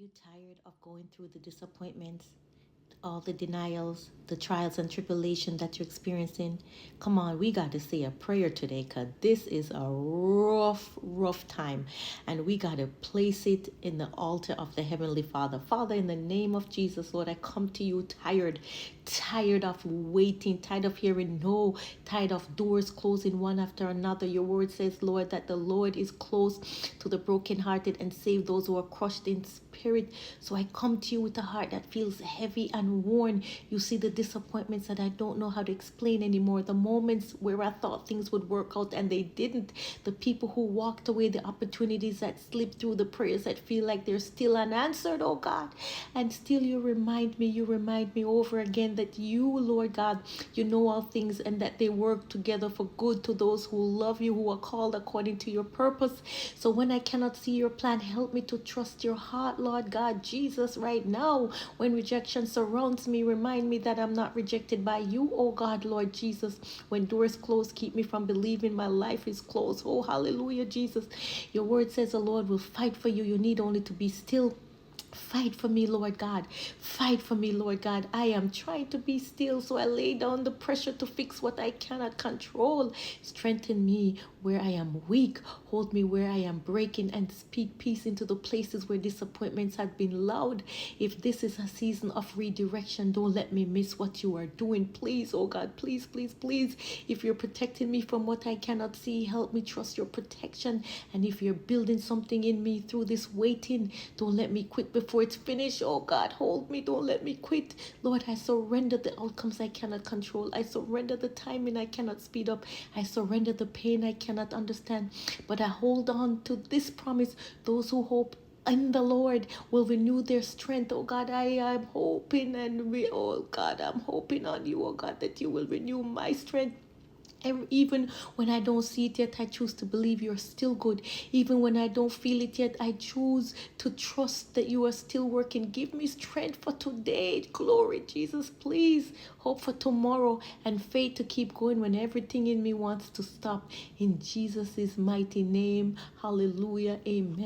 you tired of going through the disappointments, all the denials, the trials and tribulation that you're experiencing? Come on, we got to say a prayer today because this is a rough time. And we got to place it in the altar of the Heavenly Father. Father, in the name of Jesus, Lord, I come to you tired of waiting, tired of hearing no, tired of doors closing one after another. Your word says, Lord, that the Lord is close to the brokenhearted and save those who are crushed in spirit. So I come to you with a heart that feels heavy and worn. You see the disappointments that I don't know how to explain anymore, the moments where I thought things would work out and they didn't, the people who walked away, the opportunities that slipped through, the prayers that feel like they're still unanswered, oh God. And still you remind me over again that you, Lord God, you know all things and that they work together for good to those who love you, who are called according to your purpose. So when I cannot see your plan, help me to trust your heart, Lord God Jesus, right now. When rejection surrounds me, remind me that I'm not rejected by you, oh God, Lord Jesus. When doors close, keep me from believing my life is closed. Oh, hallelujah, Jesus. Your word says the Lord will fight for you. You need only to be still. Fight for me, Lord God. Fight for me, Lord God. I am trying to be still, so I lay down the pressure to fix what I cannot control. Strengthen me where I am weak. Hold me where I am breaking and speak peace into the places where disappointments have been loud. If this is a season of redirection, don't let me miss what you are doing. Please, oh God, please, please, please. If you're protecting me from what I cannot see, help me trust your protection. And if you're building something in me through this waiting, don't let me quit before it's finished. Oh God, hold me. Don't let me quit. Lord, I surrender the outcomes I cannot control. I surrender the timing I cannot speed up. I surrender the pain I cannot understand. But I hold on to this promise. Those who hope in the Lord will renew their strength. Oh God, I am hoping oh God, I'm hoping on you, oh God, that you will renew my strength. And even when I don't see it yet, I choose to believe you're still good. Even when I don't feel it yet, I choose to trust that you are still working. Give me strength for today. Glory, Jesus, please. Hope for tomorrow and faith to keep going when everything in me wants to stop. In Jesus' mighty name, hallelujah, amen.